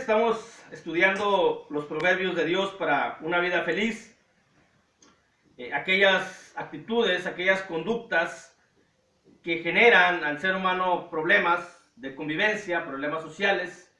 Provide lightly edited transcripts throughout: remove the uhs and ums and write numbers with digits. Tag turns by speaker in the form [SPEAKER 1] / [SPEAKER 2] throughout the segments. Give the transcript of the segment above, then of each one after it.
[SPEAKER 1] estamos estudiando los proverbios de Dios para una vida feliz. Aquellas actitudes, aquellas conductas que generan al ser humano problemas de convivencia, problemas sociales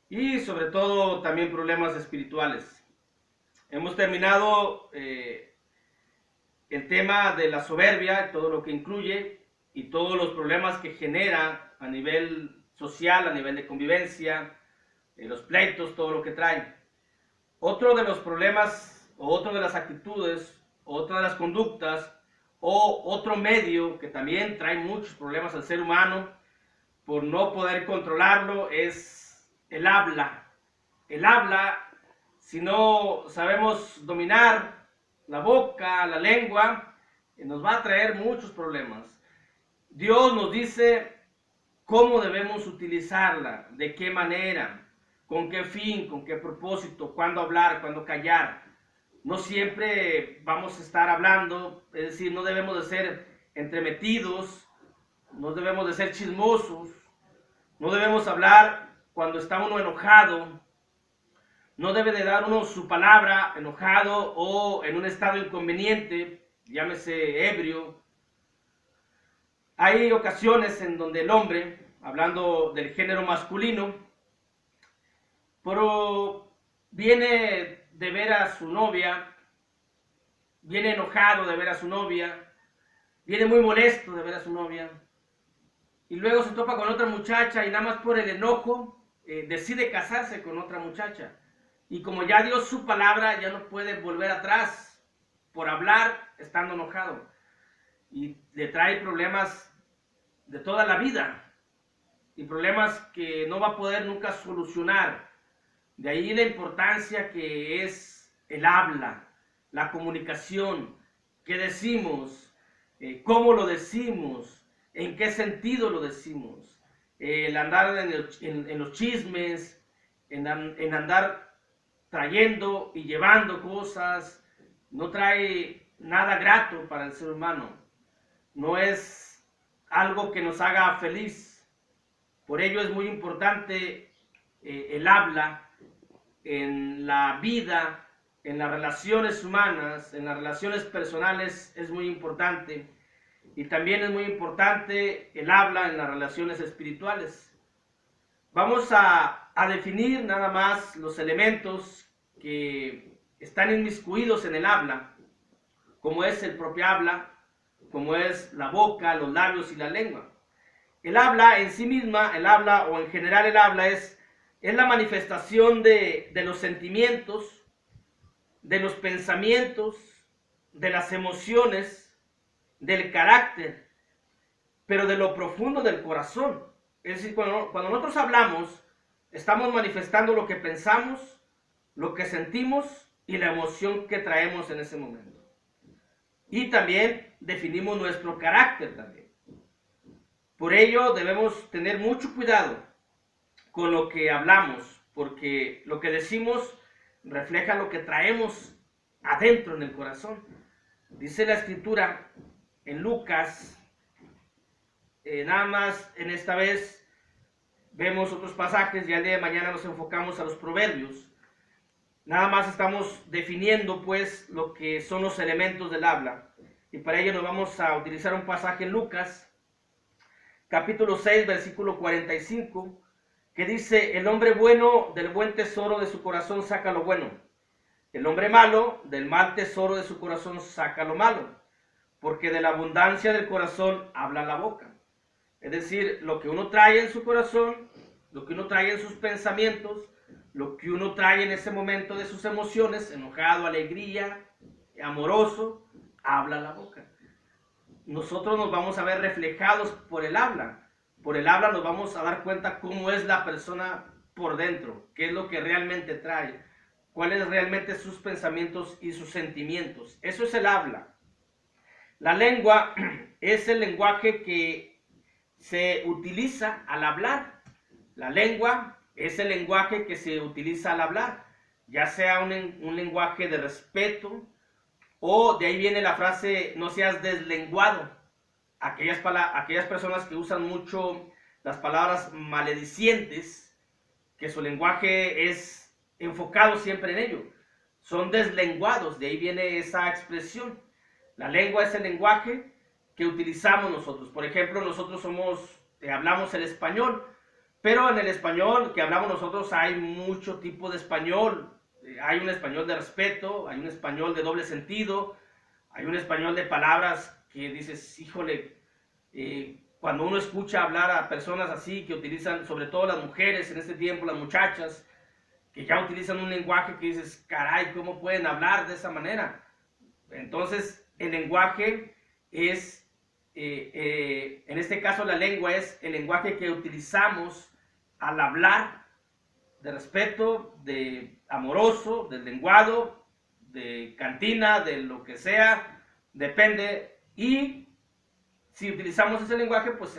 [SPEAKER 1] y sobre todo también problemas espirituales. Hemos terminado el tema de la soberbia, todo lo que incluye y todos los problemas que genera a nivel social, a nivel de convivencia, los pleitos, todo lo que trae. Otro de los problemas, o otra de las actitudes, otra de las conductas, o otro medio que también trae muchos problemas al ser humano por no poder controlarlo, es el habla. El habla, si no sabemos dominar la boca, la lengua, nos va a traer muchos problemas. Dios nos dice cómo debemos utilizarla, de qué manera, con qué fin, con qué propósito, cuándo hablar, cuándo callar. No siempre vamos a estar hablando, es decir, no debemos de ser entremetidos, no debemos de ser chismosos, no debemos hablar cuando está uno enojado, no debe de dar uno su palabra enojado o en un estado inconveniente, llámese ebrio. Hay ocasiones en donde el hombre, hablando del género masculino, pero viene de ver a su novia, viene enojado de ver a su novia, viene muy molesto de ver a su novia, y luego se topa con otra muchacha y nada más por el enojo decide casarse con otra muchacha. Y como ya dio su palabra, ya no puede volver atrás por hablar estando enojado. Y le trae problemas de toda la vida y problemas que no va a poder nunca solucionar. De ahí la importancia que es el habla, la comunicación, qué decimos, cómo lo decimos, en qué sentido lo decimos, el andar en los chismes, en andar trayendo y llevando cosas, no trae nada grato para el ser humano, no es algo que nos haga feliz. Por ello es muy importante el habla en la vida, en las relaciones humanas, en las relaciones personales es muy importante. Y también es muy importante el habla en las relaciones espirituales. Vamos a definir nada más los elementos que están inmiscuidos en el habla, como es el propio habla, como es la boca, los labios y la lengua. El habla en sí misma, el habla o en general el habla es la manifestación de los sentimientos, de los pensamientos, de las emociones, del carácter, pero de lo profundo del corazón. Es decir, cuando nosotros hablamos, estamos manifestando lo que pensamos, lo que sentimos y la emoción que traemos en ese momento. Y también definimos nuestro carácter también. Por ello debemos tener mucho cuidado con lo que hablamos, porque lo que decimos refleja lo que traemos adentro en el corazón. Dice la Escritura en Lucas, nada más en esta vez vemos otros pasajes, ya el día de mañana nos enfocamos a los proverbios. Nada más estamos definiendo pues lo que son los elementos del habla. Y para ello nos vamos a utilizar un pasaje en Lucas, capítulo 6, versículo 45, que dice: el hombre bueno del buen tesoro de su corazón saca lo bueno. El hombre malo del mal tesoro de su corazón saca lo malo. Porque de la abundancia del corazón habla la boca. Es decir, lo que uno trae en su corazón, lo que uno trae en sus pensamientos, lo que uno trae en ese momento de sus emociones, enojado, alegría, amoroso, habla la boca. Nosotros nos vamos a ver reflejados por el habla. Por el habla nos vamos a dar cuenta cómo es la persona por dentro, qué es lo que realmente trae, cuáles realmente sus pensamientos y sus sentimientos. Eso es el habla. La lengua es el lenguaje que se utiliza al hablar. La lengua es el lenguaje que se utiliza al hablar, ya sea un lenguaje de respeto, o de ahí viene la frase no seas deslenguado. Aquellas personas que usan mucho las palabras maledicientes, que su lenguaje es enfocado siempre en ello. Son deslenguados, de ahí viene esa expresión. La lengua es el lenguaje que utilizamos nosotros. Por ejemplo, nosotros hablamos el español, pero en el español que hablamos nosotros hay mucho tipo de español. Hay un español de respeto, hay un español de doble sentido, hay un español de palabras que dices, híjole, cuando uno escucha hablar a personas así que utilizan, sobre todo las mujeres en este tiempo, las muchachas, que ya utilizan un lenguaje que dices, caray, ¿cómo pueden hablar de esa manera? Entonces, el lenguaje es, en este caso la lengua es el lenguaje que utilizamos al hablar, de respeto, de amoroso, del lenguado, de cantina, de lo que sea, depende. Y si utilizamos ese lenguaje, pues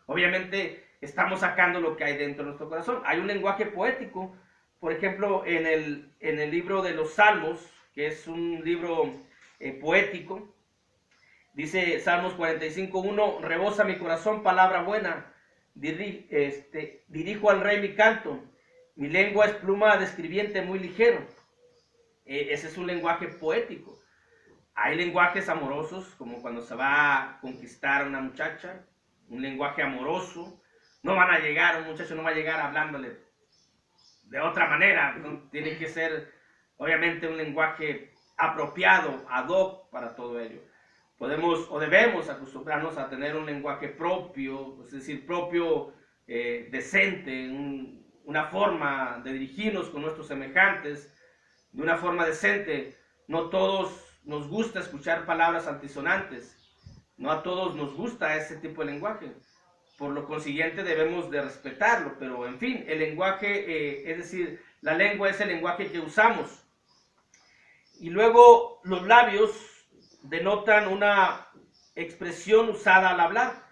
[SPEAKER 1] obviamente estamos sacando lo que hay dentro de nuestro corazón. Hay un lenguaje poético, por ejemplo, en el libro de los Salmos, que es un libro poético, dice Salmos 45:1, rebosa mi corazón palabra buena, dirijo al rey mi canto, mi lengua es pluma de escribiente muy ligero. Ese es un lenguaje poético. Hay lenguajes amorosos, como cuando se va a conquistar a una muchacha, un lenguaje amoroso. No van a llegar, un muchacho no va a llegar hablándole de otra manera, ¿no? Tiene que ser, obviamente, un lenguaje apropiado, ad hoc para todo ello. Podemos o debemos acostumbrarnos a tener un lenguaje propio, es decir, propio, decente, una forma de dirigirnos con nuestros semejantes, de una forma decente. No todos nos gusta escuchar palabras altisonantes, no a todos nos gusta ese tipo de lenguaje, por lo consiguiente debemos de respetarlo, pero en fin, el lenguaje, es decir, la lengua es el lenguaje que usamos. Y luego los labios denotan una expresión usada al hablar,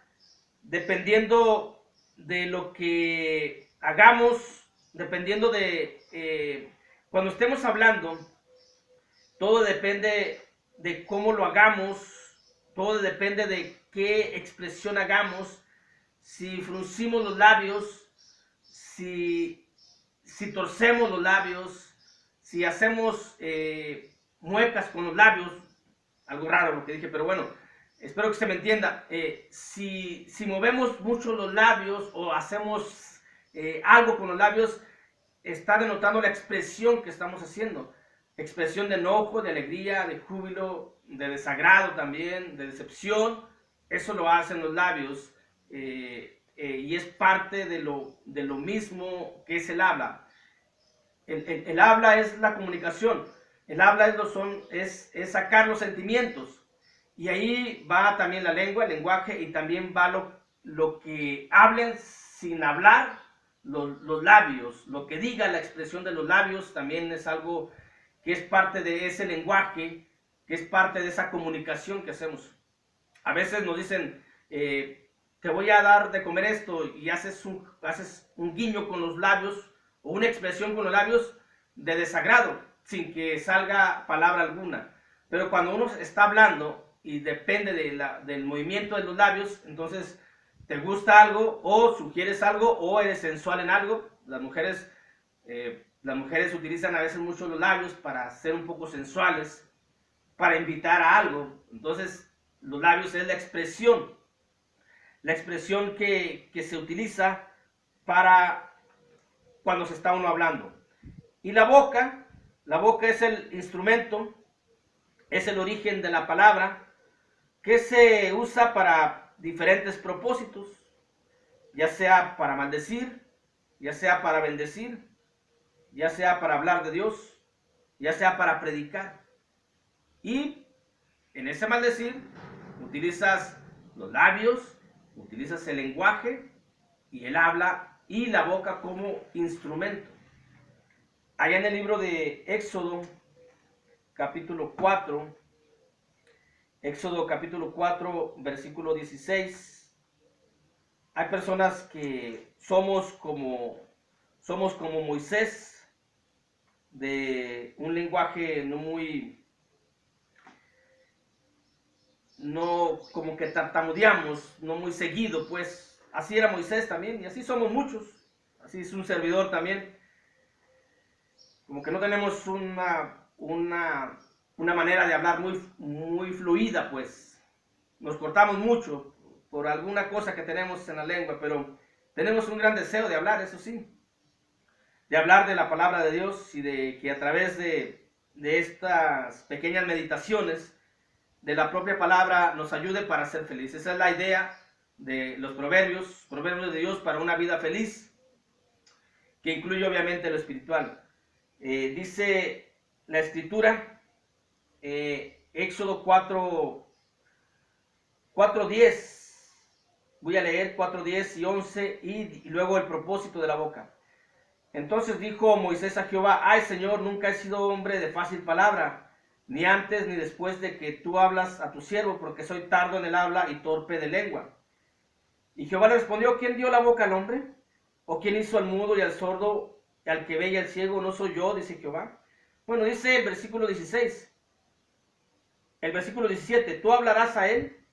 [SPEAKER 1] dependiendo de lo que hagamos, dependiendo de cuando estemos hablando, todo depende de cómo lo hagamos, todo depende de qué expresión hagamos, si fruncimos los labios, si torcemos los labios, si hacemos muecas con los labios, algo raro lo que dije, pero bueno, espero que se me entienda. Si movemos mucho los labios o hacemos algo con los labios, está denotando la expresión que estamos haciendo. Expresión de enojo, de alegría, de júbilo, de desagrado también, de decepción. Eso lo hacen los labios y es parte de lo mismo que es el habla. El habla es la comunicación. El habla es sacar los sentimientos. Y ahí va también la lengua, el lenguaje, y también va lo que hablen sin hablar los labios. Lo que diga la expresión de los labios también es algo que es parte de ese lenguaje, que es parte de esa comunicación que hacemos. A veces nos dicen, te voy a dar de comer esto, y haces un guiño con los labios, o una expresión con los labios de desagrado, sin que salga palabra alguna. Pero cuando uno está hablando, y depende del movimiento de los labios, entonces te gusta algo, o sugieres algo, o eres sensual en algo. Las mujeres utilizan a veces mucho los labios para ser un poco sensuales, para invitar a algo. Entonces, los labios es la expresión que se utiliza para cuando se está uno hablando. Y la boca es el instrumento, es el origen de la palabra, que se usa para diferentes propósitos, ya sea para maldecir, ya sea para bendecir, ya sea para hablar de Dios, ya sea para predicar. Y en ese maldecir utilizas los labios, utilizas el lenguaje y el habla y la boca como instrumento. Allá en el libro de Éxodo, capítulo 4, versículo 16, hay personas que somos como Moisés, de un lenguaje no como que tartamudeamos, no muy seguido, pues así era Moisés también, y así somos muchos. así es un servidor también, como que no tenemos una manera de hablar muy fluida, pues nos cortamos mucho por alguna cosa que tenemos en la lengua, pero tenemos un gran deseo de hablar, eso sí, de hablar de la palabra de Dios y de que a través de estas pequeñas meditaciones de la propia palabra nos ayude para ser felices. Esa es la idea de los proverbios de Dios para una vida feliz, que incluye obviamente lo espiritual. Dice la escritura, Éxodo 4:10, voy a leer 4:10 y 11 y luego el propósito de la boca. Entonces dijo Moisés a Jehová: ay Señor, nunca he sido hombre de fácil palabra, ni antes ni después de que tú hablas a tu siervo, porque soy tardo en el habla y torpe de lengua. Y Jehová le respondió: ¿quién dio la boca al hombre? ¿O quién hizo al mudo y al sordo, y al que ve y al ciego? ¿No soy yo?, dice Jehová. Bueno, dice el versículo 16. El versículo 17: tú hablarás a él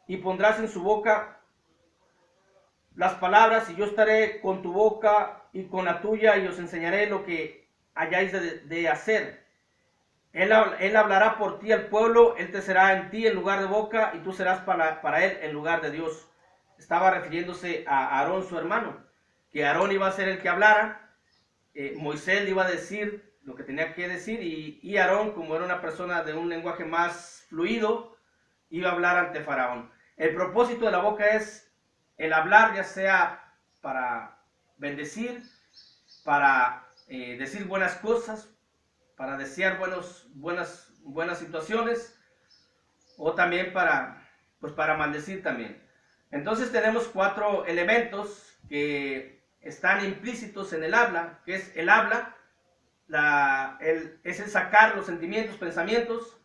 [SPEAKER 1] y pondrás en su boca las palabras, y yo estaré con tu boca y con la tuya, y os enseñaré lo que hayáis de hacer. Él hablará por ti al pueblo, él te será en ti en lugar de boca, y tú serás para él en lugar de Dios. Estaba refiriéndose a Aarón, su hermano, que Aarón iba a ser el que hablara, Moisés le iba a decir lo que tenía que decir, y Aarón, como era una persona de un lenguaje más fluido, iba a hablar ante Faraón. El propósito de la boca es el hablar, ya sea para bendecir, para decir buenas cosas, para desear buenas situaciones, o también para maldecir también. Entonces tenemos 4 elementos que están implícitos en el habla, que es el habla, es el sacar los sentimientos, pensamientos,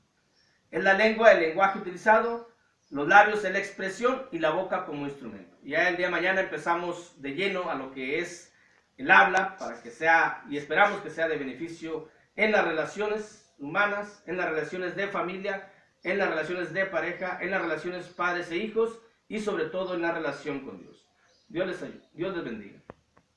[SPEAKER 1] es la lengua, el lenguaje utilizado, los labios es la expresión y la boca como instrumento. Ya el día de mañana empezamos de lleno a lo que es el habla, para que sea, y esperamos que sea de beneficio en las relaciones humanas, en las relaciones de familia, en las relaciones de pareja, en las relaciones padres e hijos, y sobre todo en la relación con Dios. Dios les bendiga.